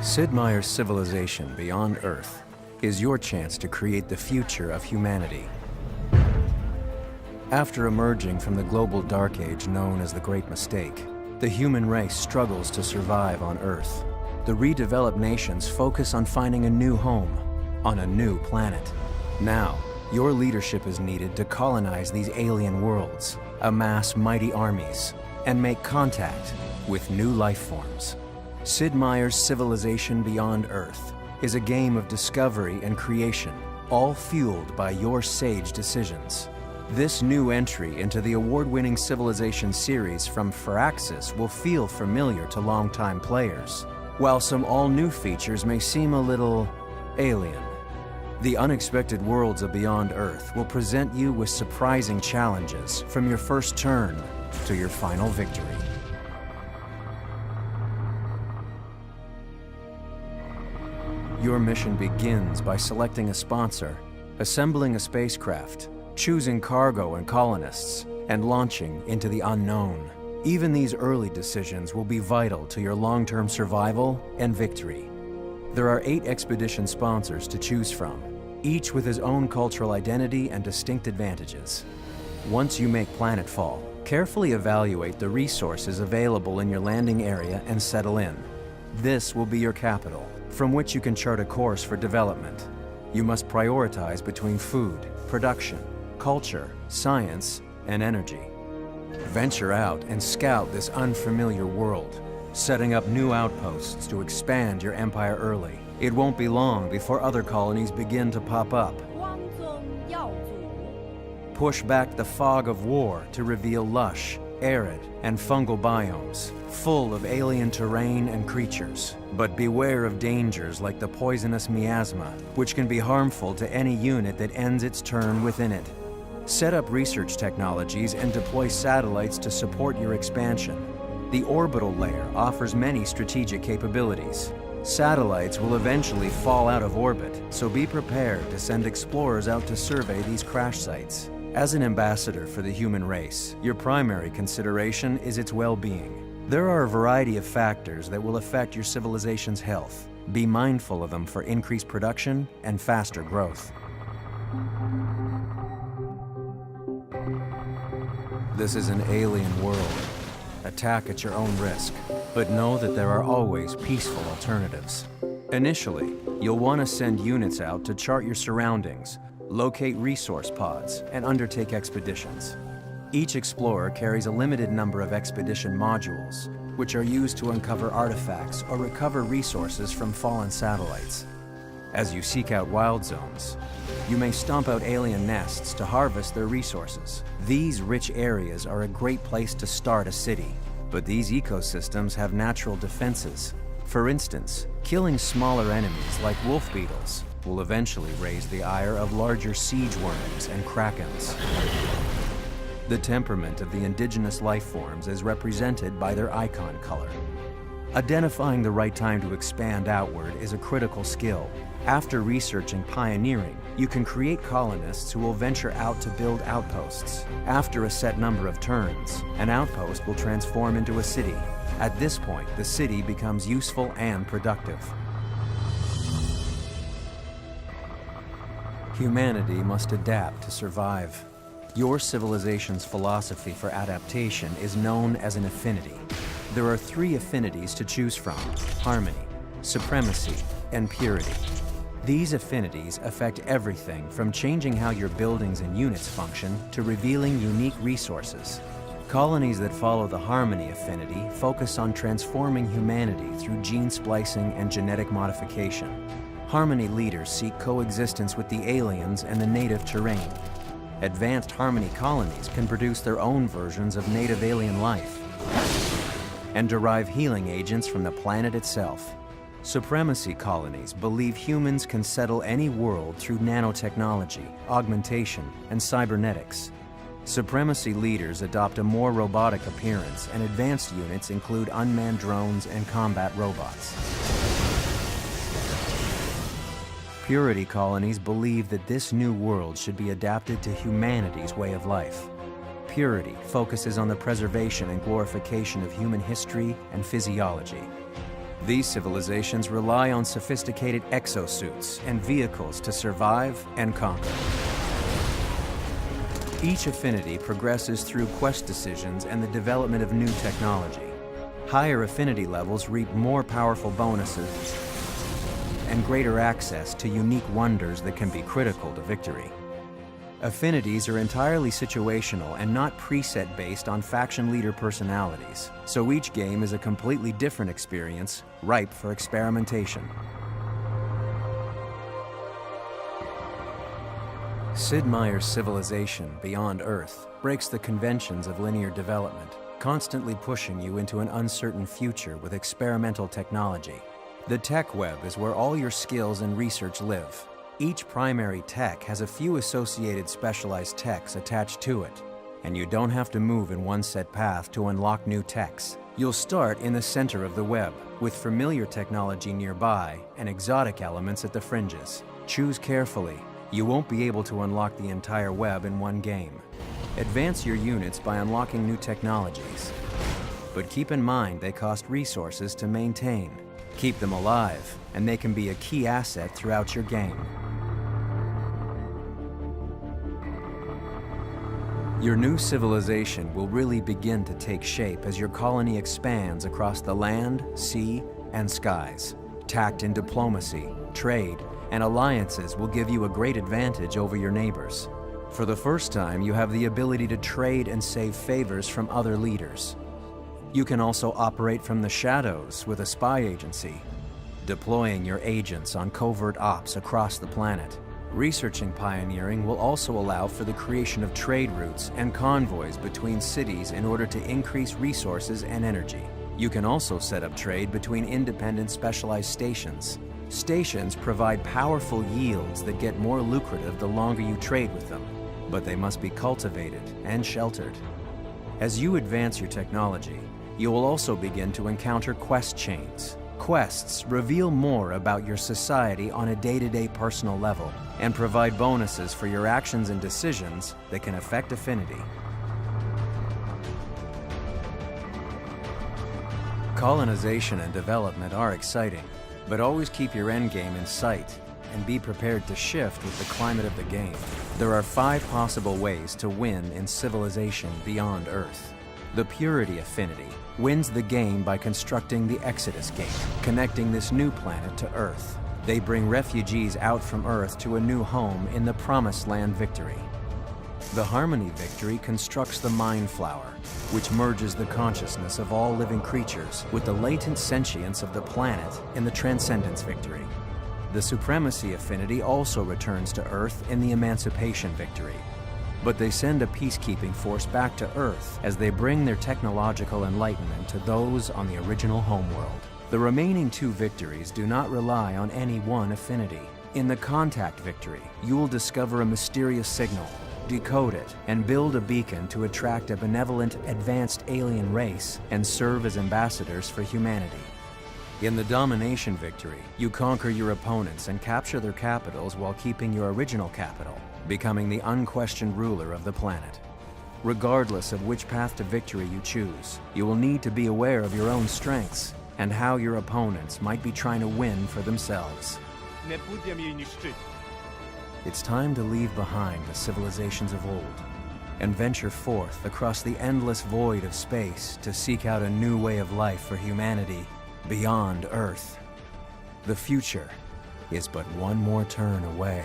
Sid Meier's Civilization Beyond Earth is your chance to create the future of humanity. After emerging from the global dark age known as the Great Mistake, the human race struggles to survive on Earth. The redeveloped nations focus on finding a new home on a new planet. Now, your leadership is needed to colonize these alien worlds, amass mighty armies, and make contact with new life forms. Sid Meier's Civilization Beyond Earth is a game of discovery and creation, all fueled by your sage decisions. This new entry into the award-winning Civilization series from Firaxis will feel familiar to longtime players, while some all-new features may seem a little alien. The unexpected worlds of Beyond Earth will present you with surprising challenges from your first turn to your final victory. Your mission begins by selecting a sponsor, assembling a spacecraft, choosing cargo and colonists, and launching into the unknown. Even these early decisions will be vital to your long-term survival and victory. There are 8 expedition sponsors to choose from, each with his own cultural identity and distinct advantages. Once you make planetfall, carefully evaluate the resources available in your landing area and settle in. This will be your capital, from which you can chart a course for development. You must prioritize between food, production, culture, science, and energy. Venture out and scout this unfamiliar world, setting up new outposts to expand your empire early. It won't be long before other colonies begin to pop up. Push back the fog of war to reveal lush, arid, and fungal biomes, full of alien terrain and creatures. But beware of dangers like the poisonous miasma, which can be harmful to any unit that ends its turn within it. Set up research technologies and deploy satellites to support your expansion. The orbital layer offers many strategic capabilities. Satellites will eventually fall out of orbit, so be prepared to send explorers out to survey these crash sites. As an ambassador for the human race, your primary consideration is its well-being. There are a variety of factors that will affect your civilization's health. Be mindful of them for increased production and faster growth. This is an alien world. Attack at your own risk, but know that there are always peaceful alternatives. Initially, you'll want to send units out to chart your surroundings, locate resource pods, and undertake expeditions. Each explorer carries a limited number of expedition modules, which are used to uncover artifacts or recover resources from fallen satellites. As you seek out wild zones, you may stomp out alien nests to harvest their resources. These rich areas are a great place to start a city, but these ecosystems have natural defenses. For instance, killing smaller enemies like wolf beetles will eventually raise the ire of larger siege worms and krakens. The temperament of the indigenous life forms is represented by their icon color. Identifying the right time to expand outward is a critical skill. After researching pioneering, you can create colonists who will venture out to build outposts. After a set number of turns, an outpost will transform into a city. At this point, the city becomes useful and productive. Humanity must adapt to survive. Your civilization's philosophy for adaptation is known as an affinity. There are 3 affinities to choose from: harmony, supremacy, and purity. These affinities affect everything from changing how your buildings and units function to revealing unique resources. Colonies that follow the harmony affinity focus on transforming humanity through gene splicing and genetic modification. Harmony leaders seek coexistence with the aliens and the native terrain. Advanced harmony colonies can produce their own versions of native alien life and derive healing agents from the planet itself. Supremacy colonies believe humans can settle any world through nanotechnology, augmentation, and cybernetics. Supremacy leaders adopt a more robotic appearance, and advanced units include unmanned drones and combat robots. Purity colonies believe that this new world should be adapted to humanity's way of life. Purity focuses on the preservation and glorification of human history and physiology. These civilizations rely on sophisticated exosuits and vehicles to survive and conquer. Each affinity progresses through quest decisions and the development of new technology. Higher affinity levels reap more powerful bonuses and greater access to unique wonders that can be critical to victory. Affinities are entirely situational and not preset based on faction leader personalities, so each game is a completely different experience, ripe for experimentation. Sid Meier's civilization, Beyond Earth, breaks the conventions of linear development, constantly pushing you into an uncertain future with experimental technology. The tech web is where all your skills and research live. Each primary tech has a few associated specialized techs attached to it, and you don't have to move in one set path to unlock new techs. You'll start in the center of the web, with familiar technology nearby and exotic elements at the fringes. Choose carefully. You won't be able to unlock the entire web in one game. Advance your units by unlocking new technologies, but keep in mind they cost resources to maintain. Keep them alive, and they can be a key asset throughout your game. Your new civilization will really begin to take shape as your colony expands across the land, sea, and skies. Tact in diplomacy, trade, and alliances will give you a great advantage over your neighbors. For the first time, you have the ability to trade and save favors from other leaders. You can also operate from the shadows with a spy agency, deploying your agents on covert ops across the planet. Researching pioneering will also allow for the creation of trade routes and convoys between cities in order to increase resources and energy. You can also set up trade between independent specialized stations. Stations provide powerful yields that get more lucrative the longer you trade with them, but they must be cultivated and sheltered. As you advance your technology, you will also begin to encounter quest chains. Quests reveal more about your society on a day-to-day personal level and provide bonuses for your actions and decisions that can affect affinity. Colonization and development are exciting, but always keep your endgame in sight and be prepared to shift with the climate of the game. There are 5 possible ways to win in Civilization Beyond Earth. The Purity Affinity wins the game by constructing the Exodus Gate, connecting this new planet to Earth. They bring refugees out from Earth to a new home in the Promised Land Victory. The Harmony Victory constructs the Mind Flower, which merges the consciousness of all living creatures with the latent sentience of the planet in the Transcendence Victory. The Supremacy Affinity also returns to Earth in the Emancipation Victory, but they send a peacekeeping force back to Earth as they bring their technological enlightenment to those on the original homeworld. The remaining 2 victories do not rely on any one affinity. In the Contact Victory, you will discover a mysterious signal, decode it, and build a beacon to attract a benevolent, advanced alien race and serve as ambassadors for humanity. In the Domination Victory, you conquer your opponents and capture their capitals while keeping your original capital, becoming the unquestioned ruler of the planet. Regardless of which path to victory you choose, you will need to be aware of your own strengths and how your opponents might be trying to win for themselves. It's time to leave behind the civilizations of old and venture forth across the endless void of space to seek out a new way of life for humanity beyond Earth. The future is but one more turn away.